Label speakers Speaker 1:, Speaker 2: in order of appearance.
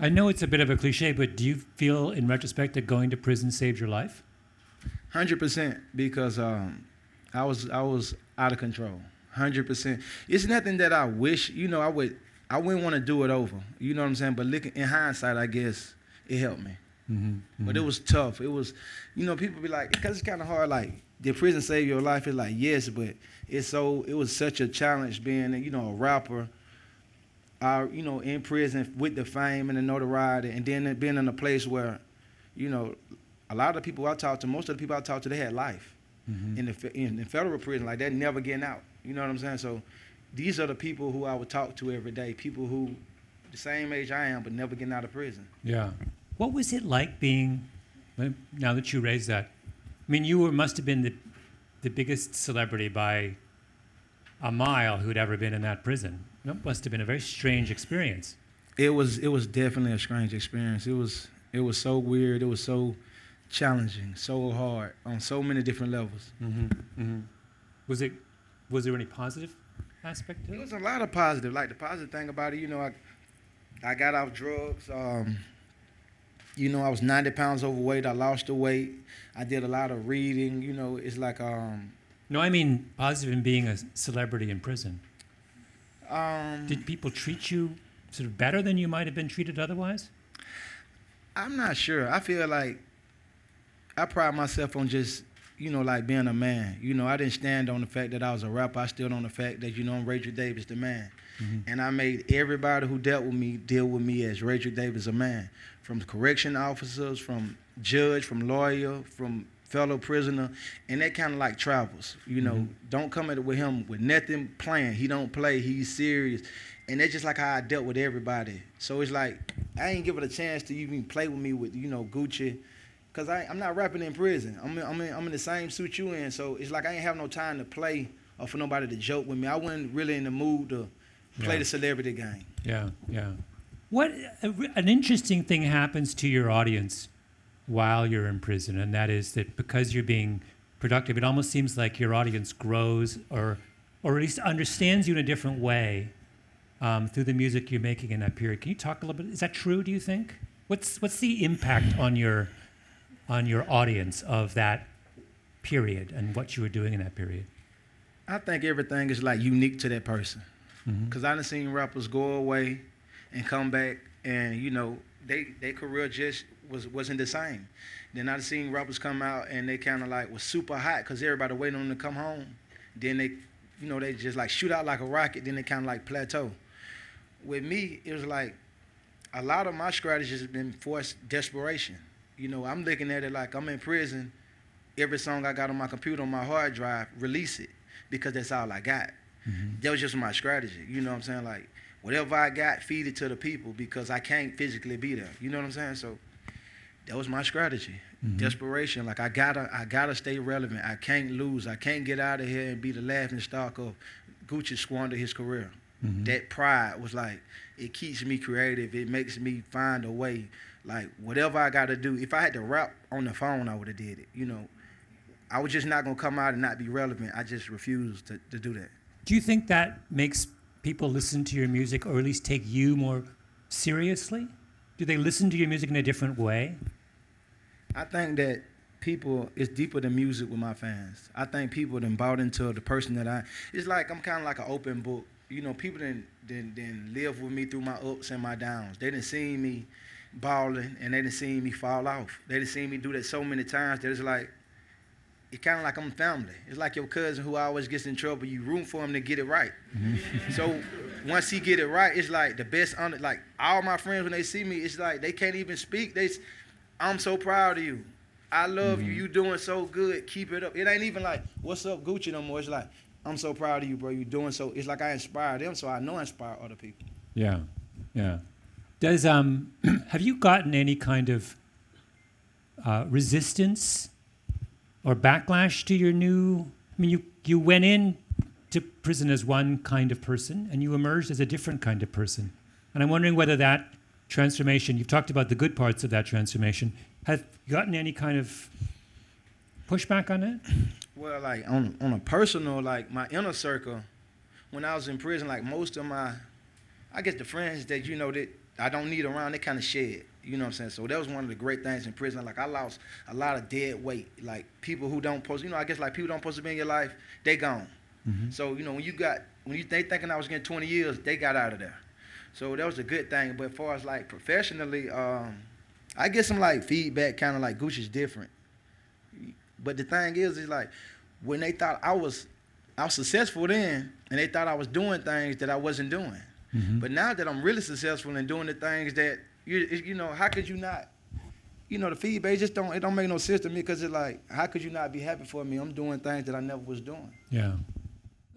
Speaker 1: I know it's a bit of a cliche, but do you feel, in retrospect, that going to prison saved your life?
Speaker 2: 100% because I was out of control. 100%. It's nothing that I wish, I wouldn't want to do it over. You know what I'm saying? But looking in hindsight, I guess it helped me. But it was tough. It was, people be like, because it's kind of hard, like, did prison save your life? It's like, yes, but it was such a challenge being, a rapper, in prison with the fame and the notoriety, and then being in a place where, a lot of the people I talked to, most of the people I talked to, they had life in the federal prison, like they're never getting out. You know what I'm saying? So these are the people who I would talk to every day, people who the same age I am, but never getting out of prison.
Speaker 1: Yeah. What was it like being, now that you raised that, I mean, you must have been the biggest celebrity by a mile who'd ever been in that prison. It must have been a very strange experience.
Speaker 2: It was definitely a strange experience. It was so weird. It was so challenging, so hard on so many different levels.
Speaker 1: Was there any positive aspect to it?
Speaker 2: There was a lot of positive. Like the positive thing about it, I got off drugs. I was 90 pounds overweight. I lost the weight. I did a lot of reading. It's like
Speaker 1: No, I mean positive in being a celebrity in prison.
Speaker 2: um,
Speaker 1: Did people treat you sort of better than you might have been treated otherwise?
Speaker 2: I'm not sure. I feel like I pride myself on just, like being a man. I didn't stand on the fact that I was a rapper. I stood on the fact that, I'm Rachel Davis, the man. And I made everybody who dealt with me deal with me as Rachel Davis, a man. From correction officers, from judge, from lawyer, from fellow prisoner. And that kind of like travels. Don't come at it with him with nothing playing. He don't play. He's serious. And that's just like how I dealt with everybody. So it's like, I ain't give it a chance to even play with me with, Gucci. Because I'm not rapping in prison. I'm in the same suit you in. So it's like I ain't have no time to play or for nobody to joke with me. I wasn't really in the mood to play the celebrity game.
Speaker 1: Yeah. What an interesting thing happens to your audience while you're in prison, and that is that because you're being productive, it almost seems like your audience grows or at least understands you in a different way through the music you're making in that period. Can you talk a little bit? Is that true, do you think? What's the impact on your audience of that period and what you were doing in that period?
Speaker 2: I think everything is like unique to that person. Because I done seen rappers go away and come back and, their career just wasn't the same. Then I done seen rappers come out and they kind of like was super hot because everybody waiting on them to come home. Then they, they just like shoot out like a rocket, then they kind of like plateau. With me, it was like a lot of my strategies have been forced desperation. I'm looking at it like I'm in prison. Every song I got on my computer, on my hard drive, release it because that's all I got. That was just my strategy. You know what I'm saying? Like, whatever I got, feed it to the people because I can't physically be there. You know what I'm saying? So that was my strategy. Desperation. Like, I gotta stay relevant. I can't lose. I can't get out of here and be the laughing stock of Gucci squander his career. That pride was like, it keeps me creative. It makes me find a way. Like, whatever I got to do. If I had to rap on the phone, I would have did it. I was just not going to come out and not be relevant. I just refused to do that.
Speaker 1: Do you think that makes people listen to your music or at least take you more seriously? Do they listen to your music in a different way?
Speaker 2: I think that people, it's deeper than music with my fans. I think people done bought into the person that it's like I'm kind of like an open book. People didn't live with me through my ups and my downs. They didn't see me balling and they didn't see me fall off. They didn't see me do that so many times that it's like, it's kind of like I'm family. It's like your cousin who always gets in trouble. You root for him to get it right. So once he get it right, it's like the best. Like all my friends, when they see me, it's like they can't even speak. I'm so proud of you. I love you. You doing so good. Keep it up. It ain't even like, what's up, Gucci no more. It's like, I'm so proud of you, bro. You doing so. It's like I inspire them, so I know I inspire other people.
Speaker 1: Yeah. Does have you gotten any kind of resistance or backlash to your new? I mean, you went in to prison as one kind of person, and you emerged as a different kind of person. And I'm wondering whether that transformation, you've talked about the good parts of that transformation, have you gotten any kind of pushback on it?
Speaker 2: Well, like on a personal, like my inner circle, when I was in prison, like most of my, I guess the friends that I don't need around, they kind of shed. You know what I'm saying? So that was one of the great things in prison. Like I lost a lot of dead weight. Like people who don't post, I guess like people don't supposed to be in your life, they gone. Mm-hmm. So, they thinking I was getting 20 years, they got out of there. So that was a good thing. But as far as like professionally, I get some like feedback, kind of like Gucci's different. But the thing is like when they thought I was successful then, and they thought I was doing things that I wasn't doing. Mm-hmm. But now that I'm really successful and doing the things that how could you not? The feedback it don't make no sense to me because it's like, how could you not be happy for me? I'm doing things that I never was doing.
Speaker 1: Yeah.